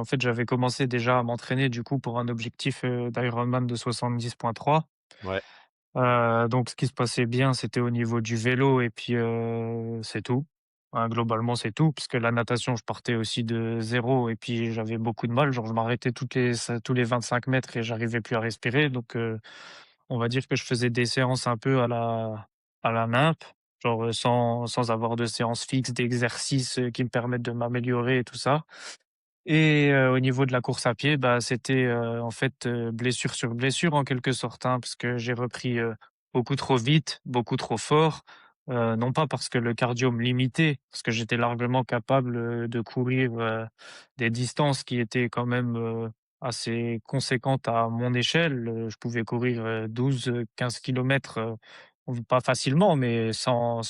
fait, j'avais commencé déjà à m'entraîner du coup pour un objectif, d'Ironman de 70,3. Ouais, Donc ce qui se passait bien, c'était au niveau du vélo et puis, c'est tout. Globalement, c'est tout, parce que la natation, je partais aussi de zéro et puis j'avais beaucoup de mal. Genre, je m'arrêtais tous les 25 mètres et j'arrivais plus à respirer. Donc, on va dire que je faisais des séances un peu à la nimp, genre, sans avoir de séance fixe, d'exercices, qui me permettent de m'améliorer et tout ça. Et au niveau de la course à pied, bah, c'était, en fait, blessure sur blessure en quelque sorte, hein, parce que j'ai repris, beaucoup trop vite, beaucoup trop fort. Non pas parce que le cardio me limitait, parce que j'étais largement capable, de courir, des distances qui étaient quand même, assez conséquentes à mon échelle. Je pouvais courir, 12-15 kilomètres, pas facilement, mais sans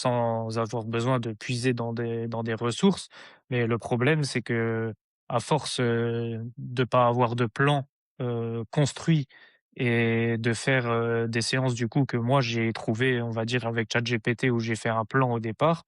avoir besoin de puiser dans des ressources. Mais le problème, c'est que à force, de pas avoir de plan, construit et de faire, des séances du coup que moi j'ai trouvé, on va dire avec ChatGPT où j'ai fait un plan au départ.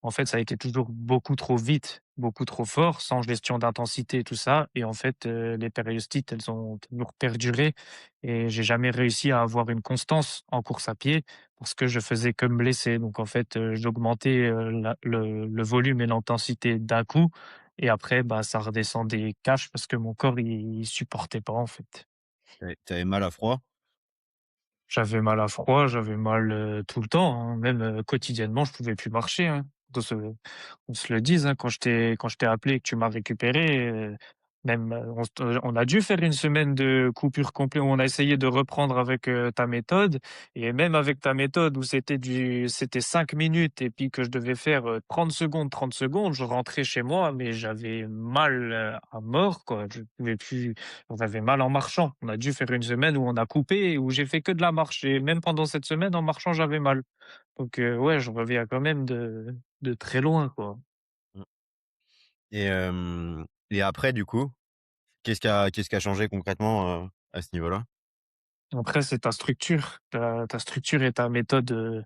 En fait, ça a été toujours beaucoup trop vite, beaucoup trop fort, sans gestion d'intensité et tout ça et en fait, les périostites, elles ont toujours perduré et j'ai jamais réussi à avoir une constance en course à pied parce que je faisais que me blesser. Donc en fait, j'augmentais, la le volume et l'intensité d'un coup et après, bah, ça redescendait cash parce que mon corps, il supportait pas, en fait. tu mal à froid? J'avais mal à froid, j'avais mal, tout le temps, hein, même, quotidiennement, je pouvais plus marcher, hein. Qu'on se le dise, hein, quand je t'ai appelé et que tu m'as récupéré, même, on a dû faire une semaine de coupure complète où on a essayé de reprendre avec, ta méthode et même avec ta méthode où c'était 5 minutes et puis que je devais faire, 30 secondes, je rentrais chez moi, mais j'avais mal, à mort, quoi. Je pouvais plus J'avais mal en marchant. On a dû faire une semaine où on a coupé et où j'ai fait que de la marche et même pendant cette semaine, en marchant, j'avais mal. Donc, ouais, je reviens quand même de très loin, quoi. Mmh. Et après du coup, qu'est-ce qui a changé concrètement, à ce niveau-là? Après, c'est ta structure et ta méthode,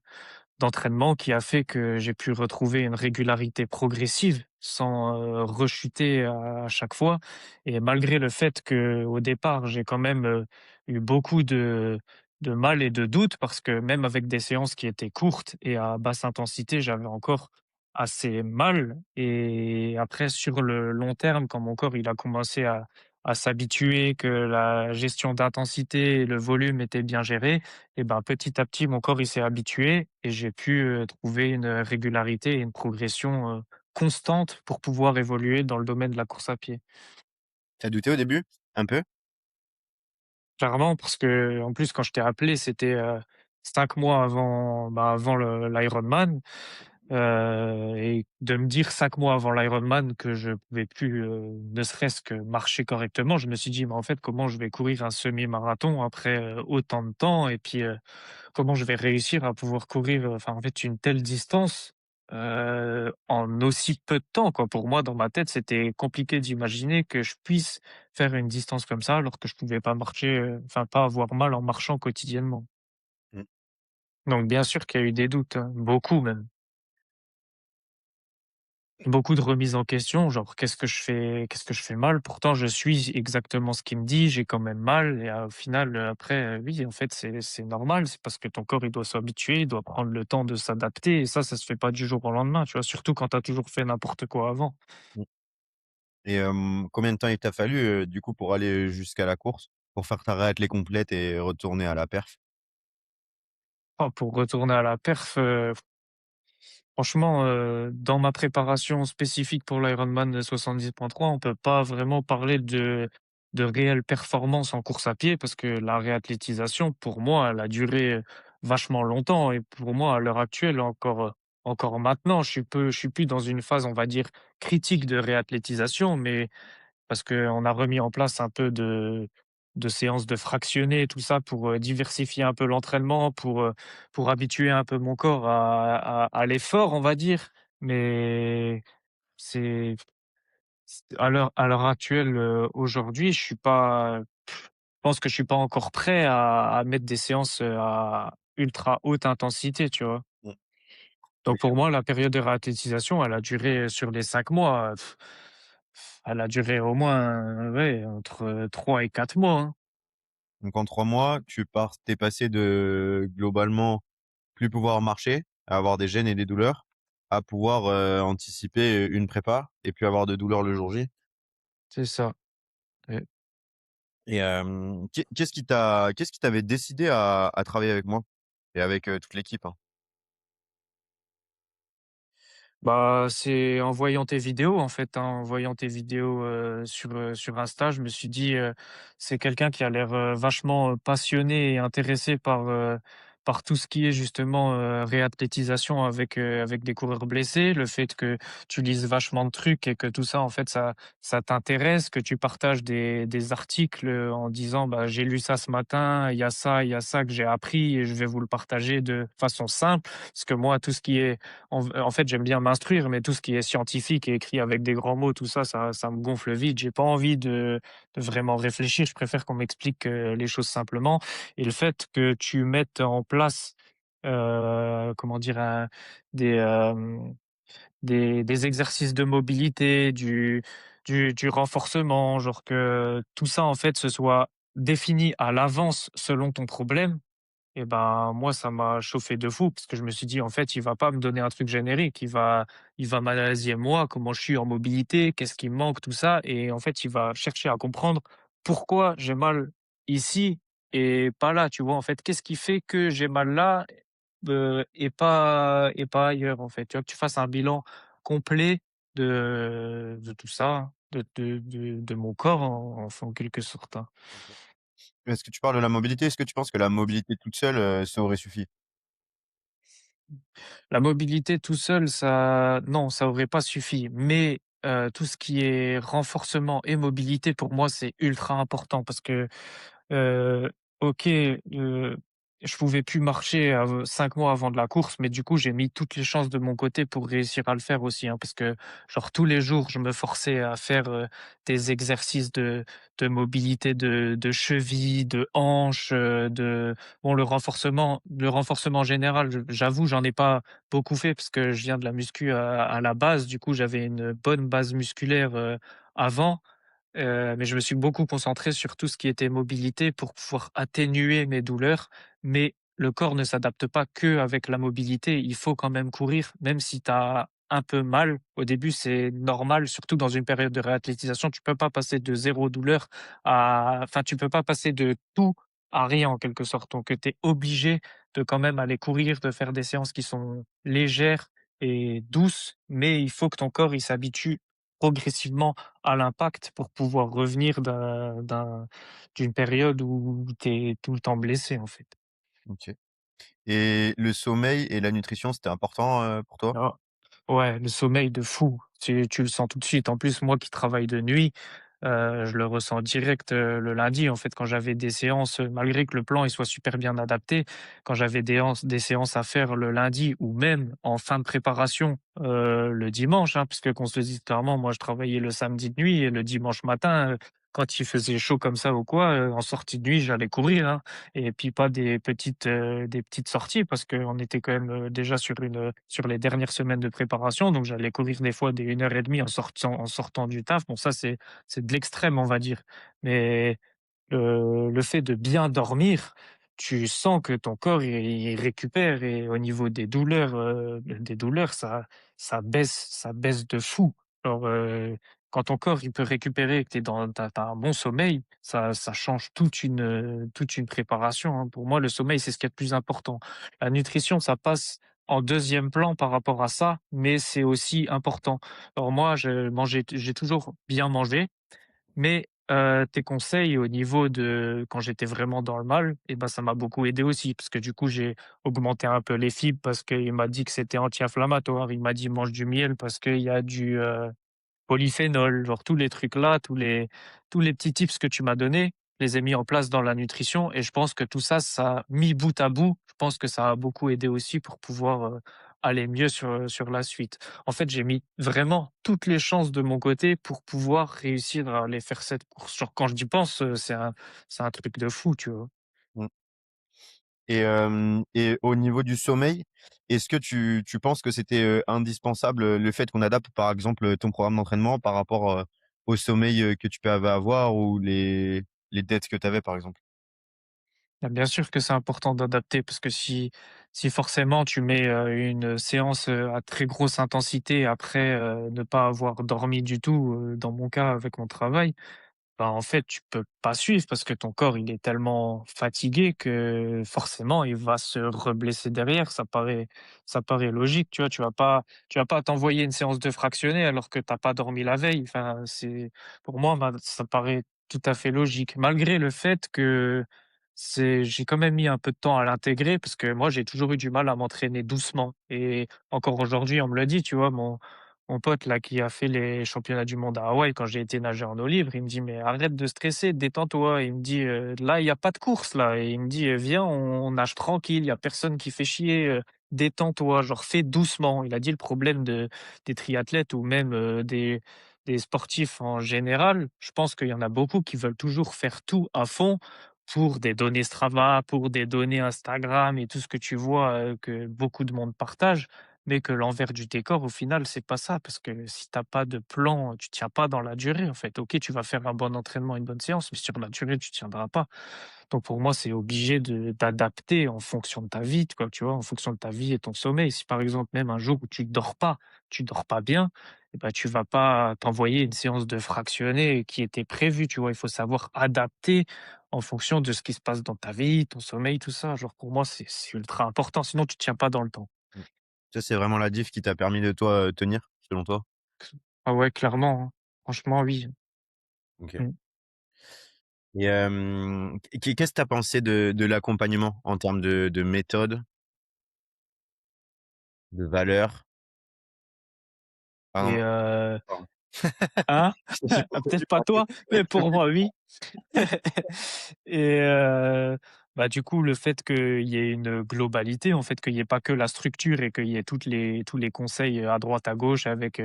d'entraînement qui a fait que j'ai pu retrouver une régularité progressive sans, rechuter à chaque fois et malgré le fait que au départ, j'ai quand même, eu beaucoup de mal et de doutes parce que même avec des séances qui étaient courtes et à basse intensité, j'avais encore assez mal et après sur le long terme, quand mon corps il a commencé à s'habituer, que la gestion d'intensité et le volume étaient bien gérés et ben, petit à petit, mon corps, il s'est habitué et j'ai pu, trouver une régularité et une progression, constante pour pouvoir évoluer dans le domaine de la course à pied. Tu as douté au début? Un peu? Clairement, parce que en plus, quand je t'ai appelé, c'était, 5 mois avant, bah, avant le l'Ironman, et de me dire 5 mois avant l'Ironman que je pouvais plus, ne serait-ce que marcher correctement, je me suis dit: «Mais en fait, comment je vais courir un semi-marathon après, autant de temps?» et puis, comment je vais réussir à pouvoir courir, enfin, en fait, une telle distance, en aussi peu de temps, quoi? Pour moi, dans ma tête, c'était compliqué d'imaginer que je puisse faire une distance comme ça, alors que je pouvais pas marcher, enfin, pas avoir mal en marchant quotidiennement. Mmh. Donc bien sûr qu'il y a eu des doutes, hein, beaucoup même. Beaucoup de remises en question, genre: «Qu'est-ce que je fais? Qu'est-ce que je fais mal?» Pourtant je suis exactement ce qu'il me dit, j'ai quand même mal et au final, après, oui, en fait, c'est normal. C'est parce que ton corps, il doit s'habituer, il doit prendre le temps de s'adapter et ça se fait pas du jour au lendemain, tu vois? Surtout quand tu as toujours fait n'importe quoi avant. Mmh. Combien de temps il t'a fallu, du coup, pour aller jusqu'à la course? Pour faire ta réathlée complète et retourner à la perf? Pour retourner à la perf, franchement, dans ma préparation spécifique pour l'Ironman 70,3, on peut pas vraiment parler de réelle performance en course à pied parce que la réathlétisation, pour moi, elle a duré vachement longtemps et pour moi, à l'heure actuelle, encore maintenant, je suis plus dans une phase, on va dire, critique de réathlétisation, mais parce qu'on a remis en place un peu de séances de fractionnés, tout ça pour, diversifier un peu l'entraînement, pour habituer un peu mon corps à l'effort, on va dire. Mais c'est à l'heure actuelle, aujourd'hui, je suis pas je pense que je suis pas encore prêt à mettre des séances, à ultra haute intensité, tu vois? Mmh. Donc OK. pour moi, la période de réathlétisation, elle a duré sur les 5 mois, Elle a duré au moins, ouais, entre 3 et 4 mois, hein. Donc en 3 mois, tu es passé de globalement plus pouvoir marcher, à avoir des gênes et des douleurs, à pouvoir, anticiper, une prépa et puis avoir de douleurs le jour J. C'est ça. Et Et qu'est-ce qui t'avait décidé à travailler avec moi et avec, toute l'équipe, hein? bah, c'est en voyant tes vidéos, en fait, hein, en voyant tes vidéos, sur Insta, je me suis dit, «C'est quelqu'un qui a l'air, vachement, passionné et intéressé par tout ce qui est justement, réathlétisation avec des coureurs blessés». Le fait que tu lises vachement de trucs et que tout ça, en fait, ça t'intéresse, que tu partages des articles, en disant: «Bah, j'ai lu ça ce matin, il y a ça que j'ai appris et je vais vous le partager de façon simple». Parce que moi, tout ce qui est en fait, j'aime bien m'instruire, mais tout ce qui est scientifique et écrit avec des grands mots, tout ça, ça me gonfle vite. J'ai pas envie de vraiment réfléchir. Je préfère qu'on m'explique, les choses simplement et le fait que tu mettes en place, comment dire? Des, des exercices de mobilité, du renforcement, genre que tout ça, en fait, ce soit défini à l'avance selon ton problème et ben, moi, ça m'a chauffé de fou parce que je me suis dit: «En fait, il va pas me donner un truc générique, il va m'analyser moi, comment je suis en mobilité, qu'est-ce qui me manque, tout ça» et en fait, il va chercher à comprendre pourquoi j'ai mal ici et pas là, tu vois? En fait, qu'est-ce qui fait que j'ai mal là, et pas ailleurs, en fait? Tu vois? Que tu fasses un bilan complet de tout ça, de mon corps en quelque sorte, hein. OK. Est-ce que tu parles de la mobilité? Est-ce que tu penses que la mobilité toute seule, ça aurait suffi? La mobilité tout seul, ça non, ça aurait pas suffi, mais tout ce qui est renforcement et mobilité, pour moi, c'est ultra important parce que Heu, OK, je pouvais plus marcher 5 mois avant de la course, mais du coup, j'ai mis toutes les chances de mon côté pour réussir à le faire aussi, hein. Parce que, genre, tous les jours, je me forçais à faire, des exercices de mobilité de cheville, de hanche, de bon, le renforcement général, j'avoue, j'en ai pas beaucoup fait parce que je viens de la muscu à la base. Du coup, j'avais une bonne base musculaire, avant. Mais je me suis beaucoup concentré sur tout ce qui était mobilité pour pouvoir atténuer mes douleurs. Mais le corps ne s'adapte pas que avec la mobilité. Il faut quand même courir, même si tu as un peu mal. Au début, c'est normal, surtout dans une période de réathlétisation. Tu peux pas passer de zéro douleur à, enfin, tu peux pas passer de tout à rien en quelque sorte. Donc, tu es obligé de quand même aller courir, de faire des séances qui sont légères et douces, mais il faut que ton corps il s'habitue progressivement à l'impact pour pouvoir revenir d'une période où tu es tout le temps blessé, en fait. OK. Et le sommeil et la nutrition, c'était important, pour toi? Ah, ouais, le sommeil de fou, tu le sens tout de suite. En plus, moi qui travaille de nuit, je le ressens direct, le lundi, en fait, quand j'avais des séances, malgré que le plan il soit super bien adapté, quand j'avais des séances à faire le lundi ou même en fin de préparation, le dimanche, hein, puisque qu'on se le dise clairement, moi je travaillais le samedi de nuit et le dimanche matin, quand il faisait chaud comme ça ou quoi, en sortie de nuit, j'allais courir, hein et puis pas des petites sorties parce qu'on était quand même, déjà sur les dernières semaines de préparation, donc j'allais courir des fois des 1 heure et demie en sortant du taf. Bon ça c'est de l'extrême, on va dire. Mais le fait de bien dormir, tu sens que ton corps il récupère et au niveau des douleurs, ça baisse de fou. Genre, quand ton corps il peut récupérer et que tu un bon sommeil, ça change toute une préparation, hein. Pour moi, le sommeil, c'est ce qu'il y a de plus important. La nutrition, ça passe en deuxième plan par rapport à ça, mais c'est aussi important. Alors moi, j'ai toujours bien mangé, mais tes conseils au niveau de quand j'étais vraiment dans le mal et ben ça m'a beaucoup aidé aussi parce que du coup, j'ai augmenté un peu les fibres parce qu'il m'a dit que c'était anti-inflammatoire. Il m'a dit: «Mange du miel parce qu'il y a du, polyphénol», genre tous les trucs là, tous les petits tips que tu m'as donnés, je les ai mis en place dans la nutrition et je pense que tout ça, ça mis bout à bout, je pense que ça a beaucoup aidé aussi pour pouvoir, aller mieux sur la suite. En fait, j'ai mis vraiment toutes les chances de mon côté pour pouvoir réussir à aller faire cette course. Genre quand je j'y pense, c'est un truc de fou, tu vois? Mmh. Et au niveau du sommeil, est-ce que tu penses que c'était, indispensable, le fait qu'on adapte, par exemple, ton programme d'entraînement par rapport, au sommeil, que tu peux avoir ou les dettes que tu avais, par exemple? Bah, bien sûr que c'est important d'adapter parce que si forcément tu mets, une séance, à très grosse intensité après, ne pas avoir dormi du tout, dans mon cas avec mon travail, bah, en fait, tu peux pas suivre parce que ton corps, il est tellement fatigué que forcément, il va se reblesser derrière. Ça paraît logique, tu vois? Tu vas pas t'envoyer une séance de fractionné alors que tu as pas dormi la veille. Enfin, c'est pour moi, bah, ça paraît tout à fait logique. Malgré le fait que j'ai quand même mis un peu de temps à l'intégrer parce que moi, j'ai toujours eu du mal à m'entraîner doucement et encore aujourd'hui, on me le dit, tu vois? Mon pote là qui a fait les championnats du monde à Hawaï quand j'ai été nager en eau libre, il me dit: «Mais arrête de stresser, détends-toi». Il me dit: «Là, il y a pas de course là» et il me dit: «Viens, on nage tranquille, il y a personne qui fait chier, détends-toi, genre fais doucement». Il a dit: «Le problème des triathlètes ou même, des sportifs en général, je pense qu'il y en a beaucoup qui veulent toujours faire tout à fond pour des données Strava, pour des données Instagram et tout ce que tu vois, que beaucoup de monde partage. Mais que l'envers du décor, au final, c'est pas ça, parce que si tu as pas de plan, tu tiens pas dans la durée, en fait. OK, tu vas faire un bon entraînement, une bonne séance, mais sur la durée, tu tiendras pas. Donc pour moi, c'est obligé d'adapter en fonction de ta vie, quoi, tu vois? En fonction de ta vie et ton sommeil. Si par exemple, même un jour où tu dors pas bien, et ben tu vas pas t'envoyer une séance de fractionné qui était prévue, tu vois? Il faut savoir adapter en fonction de ce qui se passe dans ta vie, ton sommeil, tout ça. Genre pour moi, c'est ultra important, sinon tu tiens pas dans le temps. Mmh. Ça, c'est vraiment la diff qui t'a permis de toi, tenir, selon toi? Ah ouais, clairement, hein. Franchement, oui. OK. Mmh. Et qu'est-ce que tu as pensé de l'accompagnement en termes de méthode, de valeurs? Et Pardon, pardon. hein? J'ai pas Ah, entendu peut-être pas parler. toi, mais pour moi, oui. Et bah, du coup, le fait qu'il y ait une globalité, en fait, qu'il y ait pas que la structure et qu'il y ait tous les conseils, à droite, à gauche avec,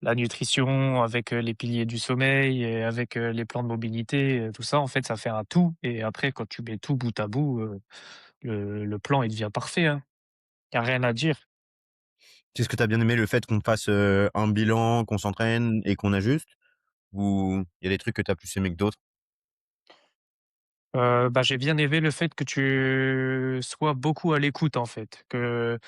la nutrition, avec, les piliers du sommeil et avec, les plans de mobilité, tout ça, en fait, ça fait un tout et après quand tu mets tout bout à bout, le plan, il devient parfait, hein. Il y a rien à dire. Qu'est-ce que tu as bien aimé? Le fait qu'on fasse, un bilan, qu'on s'entraîne et qu'on ajuste? Ou il y a des trucs que tu as plus aimé que d'autres? Bah, j'ai bien aimé le fait que tu sois beaucoup à l'écoute, en fait, que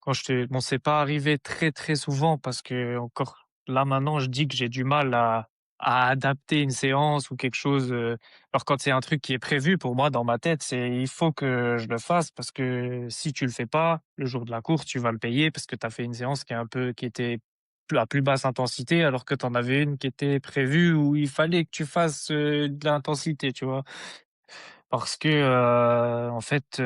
quand je te bon, c'est pas arrivé très, très souvent parce que encore là, maintenant, je dis que j'ai du mal à adapter une séance ou quelque chose, alors quand c'est un truc qui est prévu pour moi dans ma tête, c'est il faut que je le fasse parce que si tu le fais pas, le jour de la course, tu vas le payer parce que tu as fait une séance qui était à plus basse intensité alors que tu en avais une qui était prévue où il fallait que tu fasses, de l'intensité, tu vois? Parce que, en fait,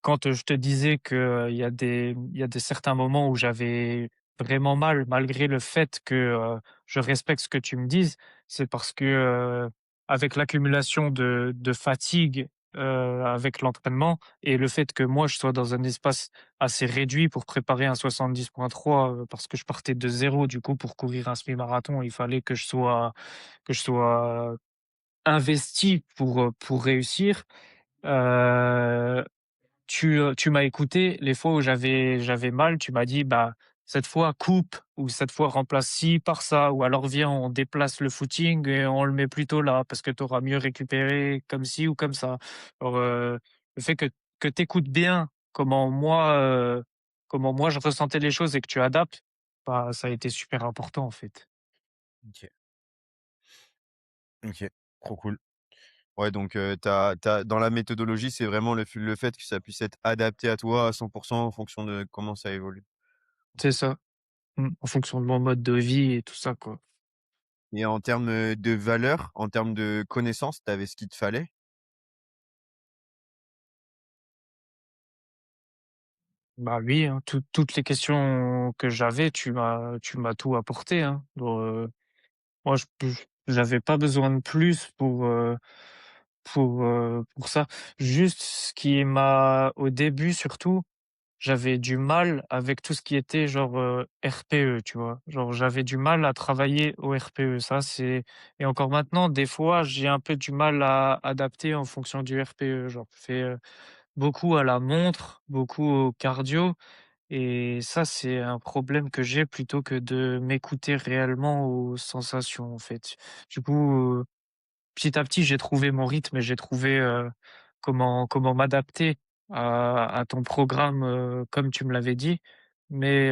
quand, je te disais il y a des certains moments où j'avais vraiment mal, malgré le fait que, je respecte ce que tu me dises, c'est parce que, avec l'accumulation de fatigue, avec l'entraînement et le fait que moi je sois dans un espace assez réduit pour préparer un 70,3, parce que je partais de zéro du coup pour courir un semi-marathon, il fallait que je sois investi pour réussir. Heu, tu m'as écouté les fois où j'avais mal, tu m'as dit: «Bah, cette fois coupe» ou «Cette fois remplace ci par ça» ou alors «Viens, on déplace le footing et on le met plutôt là parce que tu auras mieux récupéré comme ci ou comme ça». Alors, le fait que tu écoutes bien comment moi je ressentais les choses et que tu adaptes, bah, ça a été super important en fait. OK, OK, trop cool. Ouais, donc tu dans la méthodologie, c'est vraiment le fait que ça puisse être adapté à toi à 100 en fonction de comment ça évolue. C'est OK. ça. En fonction de mon mode de vie et tout ça, quoi. Et en termes, de valeurs, en termes de connaissances, tu avais ce qu'il te fallait? Bah, oui, hein, toutes les questions que j'avais, tu m'as tout apporté, hein. Moi, j'avais pas besoin de plus pour ça. Juste ce qui m'a au début surtout, j'avais du mal avec tout ce qui était genre, RPE, tu vois? Genre, j'avais du mal à travailler au RPE. Ça, c'est et encore maintenant, des fois, j'ai un peu du mal à adapter en fonction du RPE. Genre, je fais, beaucoup à la montre, beaucoup au cardio. et ça, c'est un problème que j'ai plutôt que de m'écouter réellement aux sensations, en fait. Du coup, petit à petit, j'ai trouvé mon rythme et j'ai trouvé, comment m'adapter à ton programme, comme tu me l'avais dit. Mais,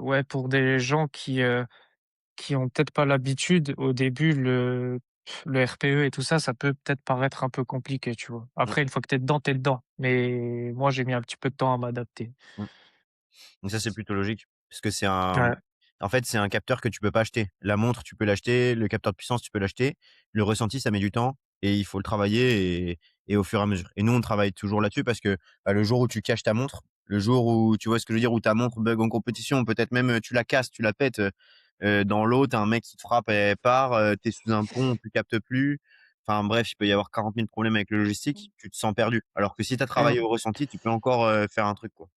ouais, pour des gens qui ont peut-être pas l'habitude, au début, le RPE et tout ça, ça peut peut-être paraître un peu compliqué, tu vois? Mmh, Après, une fois que tu es dedans. Mais moi, j'ai mis un petit peu de temps à m'adapter. mmh. Donc ça, c'est plutôt logique, parce que c'est un Ouais. en fait, c'est un capteur que tu peux pas acheter. La montre, tu peux l'acheter, le capteur de puissance, tu peux l'acheter. Le ressenti, ça met du temps et il faut le travailler et au fur et à mesure. Et nous, on travaille toujours là-dessus parce que, bah, le jour où tu caches ta montre, le jour où tu vois ce que je veux dire? Où ta montre bug en compétition, peut-être même, tu la casses, tu la pètes, dans l'eau, tu un mec qui te frappe, elle part, tu sous un pont, tu captes plus. Enfin bref, il peut y avoir 40 000 problèmes avec le logistique, tu te sens perdu. Alors que si tu as travaillé au ressenti, tu peux encore, faire un truc, quoi.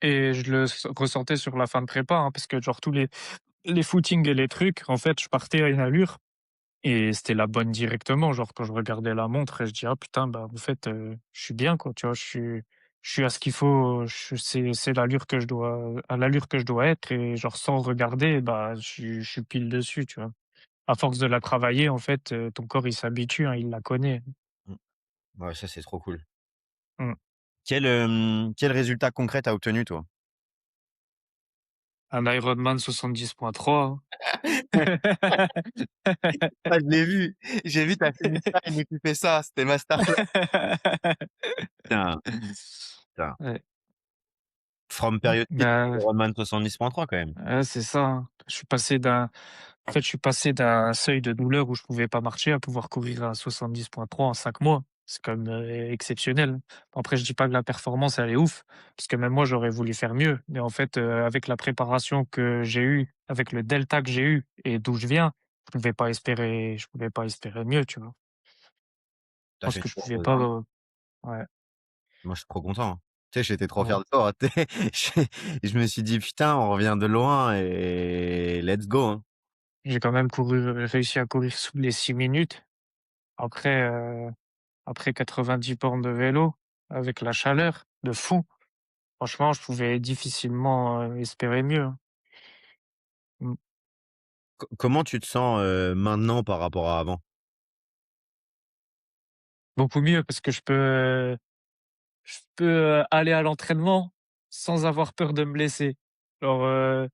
Et je le ressentais sur la fin de prépa, hein, parce que genre tous les footings et les trucs, en fait, je partais à une allure et c'était la bonne directement. Genre quand je regardais la montre et je dis: «Ah putain, bah, en fait, je suis bien quoi», tu vois? Je suis à ce qu'il faut, c'est l'allure que je dois à l'allure que je dois être et genre sans regarder, bah, je suis pile dessus, tu vois? À force de la travailler, en fait, ton corps il s'habitue, hein, il la connaît. Mmh. Ouais, ça, c'est trop cool. Mmh. Quel résultat concret tu as obtenu, toi? Un Ironman 70,3, hein. Ah, je l'ai vu, j'ai vu ta FaceTime où tu fais ça, c'était masterclass. Putain, putain. Ouais. From period kids to Bah, Ironman 70.3 quand même. ouais, c'est ça, hein. Je suis passé d'un seuil de douleur où je pouvais pas marcher à pouvoir courir à 70,3 en 5 mois. C'est quand même, exceptionnel. Après, je dis pas que la performance, elle est ouf, parce que même moi, j'aurais voulu faire mieux. Mais en fait, avec la préparation que j'ai eue, avec le delta que j'ai eu et d'où je viens, je pouvais pas espérer mieux, tu vois? Je Tu as pense fait que une je course pouvais de pas, dingue. ouais, Moi, je suis trop content, hein. Tu sais, j'étais trop fier ouais. de toi, tu sais. Je me suis dit: «Putain, on revient de loin et let's go, hein». J'ai quand même réussi à courir sous les 6 minutes. Après, après 90 bornes de vélo, avec la chaleur de fou, franchement, je pouvais difficilement, espérer mieux, hein. Mmh. Comment tu te sens, maintenant par rapport à avant? Beaucoup mieux parce que je peux, aller à l'entraînement sans avoir peur de me blesser. Genre,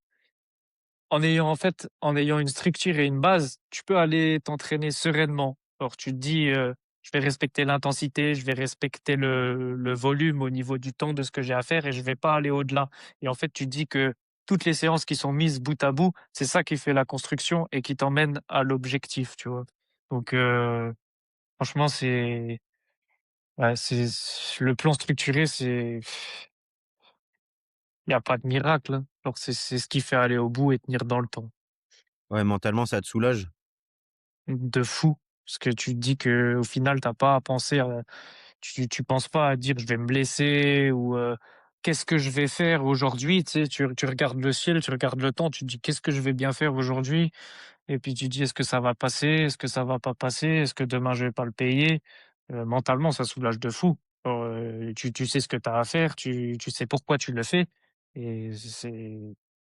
en ayant une structure et une base, tu peux aller t'entraîner sereinement. Alors tu te dis, «Je vais respecter l'intensité, je vais respecter le volume au niveau du temps de ce que j'ai à faire et je vais pas aller au-delà», et en fait, tu te dis que toutes les séances qui sont mises bout à bout, c'est ça qui fait la construction et qui t'emmène à l'objectif, tu vois? Donc franchement, c'est ouais, c'est le plan structuré, il y a pas de miracle, hein. Genre c'est ce qui fait aller au bout et tenir dans le temps. Ouais, mentalement, ça te soulage? De fou, parce que tu te dis qu'au final, t'as pas à penser à tu penses pas à dire: «Je vais me blesser» ou «Qu'est-ce que je vais faire aujourd'hui?» Tu sais, tu regardes le ciel, tu regardes le temps, tu te dis: «Qu'est-ce que je vais bien faire aujourd'hui?» Et puis tu te dis: «Est-ce que ça va passer? Est-ce que ça va pas passer? Est-ce que demain je vais pas le payer?» Mentalement, ça soulage de fou. Genre, tu sais ce que tu as à faire, tu sais pourquoi tu le fais et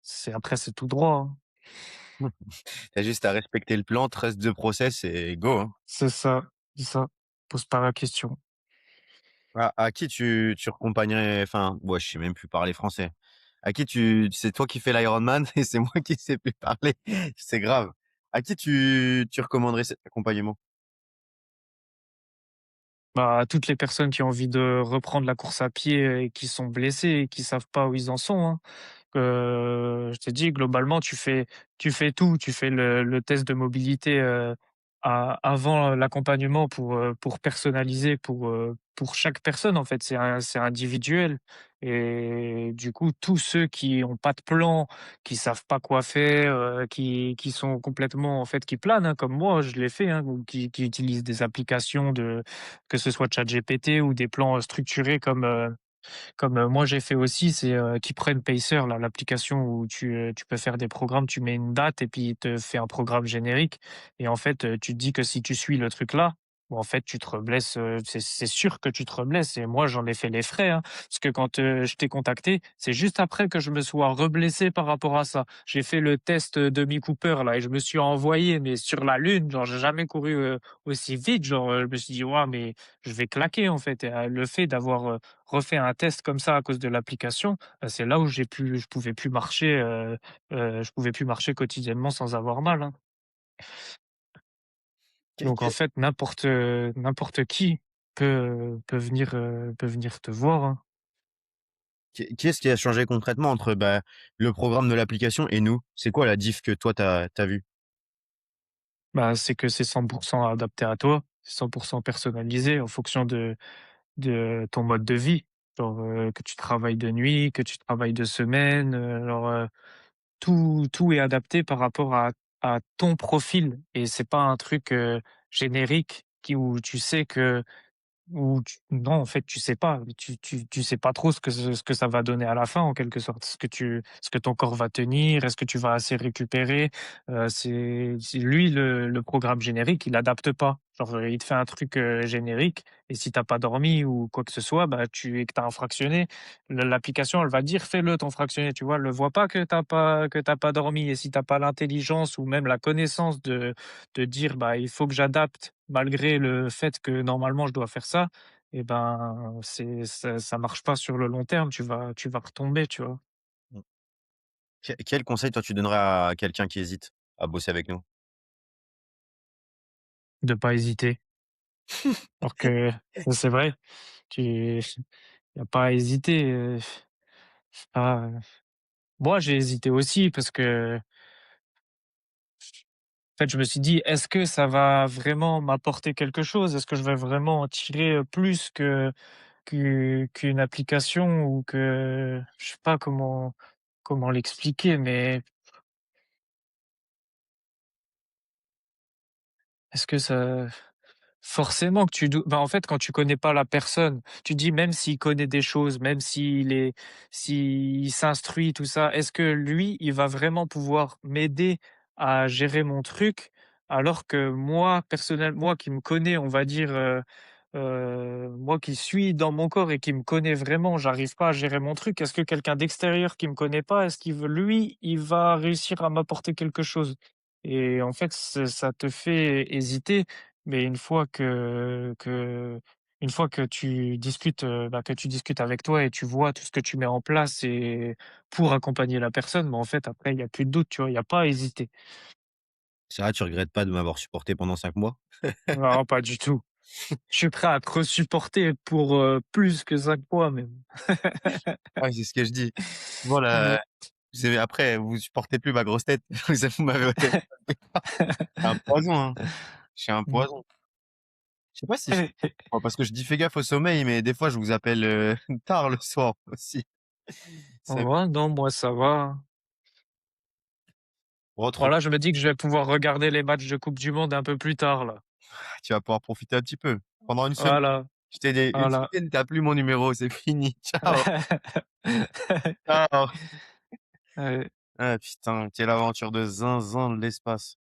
c'est après c'est tout droit, hein. Tu as juste à respecter le plan, trust the process et go, hein. C'est ça, c'est ça. Pose pas la question. À qui tu accompagnerais enfin, ouais, je sais même plus parler français. À qui c'est toi qui fais l'Ironman et c'est moi qui sais plus parler. C'est grave. À qui tu recommanderais cet accompagnement? Bah, à toutes les personnes qui ont envie de reprendre la course à pied et qui sont blessées et qui savent pas où ils en sont, hein. Je t'ai dit globalement tu fais tout, tu fais le test de mobilité, avant l'accompagnement pour personnaliser pour chaque personne en fait, c'est individuel et du coup tous ceux qui ont pas de plan, qui savent pas quoi faire, qui sont complètement en fait qui planent, hein, comme moi je l'ai fait, hein, ou qui utilisent des applications que ce soit ChatGPT ou des plans, structurés comme moi j'ai fait aussi, c'est, Keep Pacer là, l'application où tu peux faire des programmes, tu mets une date et puis il te fait un programme générique et en fait, tu te dis que si tu suis le truc là, Bah, en fait, tu te reblesses, c'est sûr que tu te reblesses et moi, j'en ai fait les frais, hein. Parce que quand, je t'ai contacté, c'est juste après que je me sois reblessé par rapport à ça. J'ai fait le test, Demi Cooper là et je me suis envoyé, mais sur la lune, genre j'ai jamais couru, aussi vite, genre, je me suis dit: «Waouh, mais je vais claquer en fait» et le fait d'avoir, refait un test comme ça à cause de l'application, bah, c'est là où je pouvais plus marcher quotidiennement sans avoir mal, hein. Qu'est Donc en qu'est fait, n'importe qui peut venir te voir, hein. qu'est-ce qui a changé concrètement entre, bah, le programme de l'application et nous? C'est quoi la diff que toi tu as vue? Bah, c'est que c'est 100 adapté à toi, c'est 100 personnalisé en fonction de ton mode de vie. Genre, que tu travailles de nuit, que tu travailles de semaine, tout est adapté par rapport à ton profil et c'est pas un truc, générique où tu sais que ou tu non, en fait, tu sais pas. Tu sais pas trop ce que ça va donner à la fin, en quelque sorte. Ce que ton corps va tenir, est-ce que tu vas assez récupérer? C'est lui le programme générique, il adapte pas. Genre, il te fait un truc, générique et si tu as pas dormi ou quoi que ce soit, bah, et que tu as un fractionné, l'application, elle va dire: «Fais-le ton fractionné», tu vois? Elle le voit pas que tu pas dormi et si tu as pas l'intelligence ou même la connaissance de dire: «Bah, il faut que j'adapte malgré le fait que normalement je dois faire ça» et ben, ça marche pas sur le long terme, tu vas retomber, tu vois? Mmh. Quel conseil toi tu donnerais à quelqu'un qui hésite à bosser avec nous? De pas hésiter. Alors que c'est vrai, tu y a pas à hésiter, ah, moi j'ai hésité aussi parce que, en fait, je me suis dit: «Est-ce que ça va vraiment m'apporter quelque chose? Est-ce que je vais vraiment en tirer, plus qu'une application?» ou que je sais pas comment l'expliquer, mais est-ce que ça forcément que bah, en fait, quand tu connais pas la personne, tu dis même s'il connaît des choses, même s'il s'instruit, tout ça, est-ce que lui, il va vraiment pouvoir m'aider à gérer mon truc? Alors que moi, moi qui me connais, on va dire, moi qui suis dans mon corps et qui me connais vraiment, j'arrive pas à gérer mon truc. Est-ce que quelqu'un d'extérieur qui me connaît pas, est-ce qu'il veut lui, il va réussir à m'apporter quelque chose? Et en fait, ça te fait hésiter, mais une fois que tu discutes, bah, que tu discutes avec toi et tu vois tout ce que tu mets en place et pour accompagner la personne, bah, en fait, après, il y a plus de doute, tu vois? Il y a pas à hésiter. C'est vrai, tu regrettes pas de m'avoir supporté pendant 5 mois? Non, pas du tout. Je suis prêt à te resupporter pour, plus que 5 fois même. Ouais, c'est ce que je dis. Voilà, Ouais. c'est après vous supportez plus ma grosse tête, vous m'avez au téléphone. C'est un poison, hein. Je suis un Mmh. poison. Je sais pas si je bon, parce que je dis: «Fais gaffe au sommeil», mais des fois je vous appelle, tard le soir aussi. C'est Ouais, non, moi ça va. Rentre Voilà, je me dis que je vais pouvoir regarder les matchs de coupe du monde un peu plus tard là. tu vas pouvoir profiter un petit peu. Pendant une semaine, Voilà, je t'ai dit: «Une voilà. semaine, tu as plus mon numéro, c'est fini. Ciao, ciao». Ouais. Ah putain, quelle aventure de zinzin de l'espace.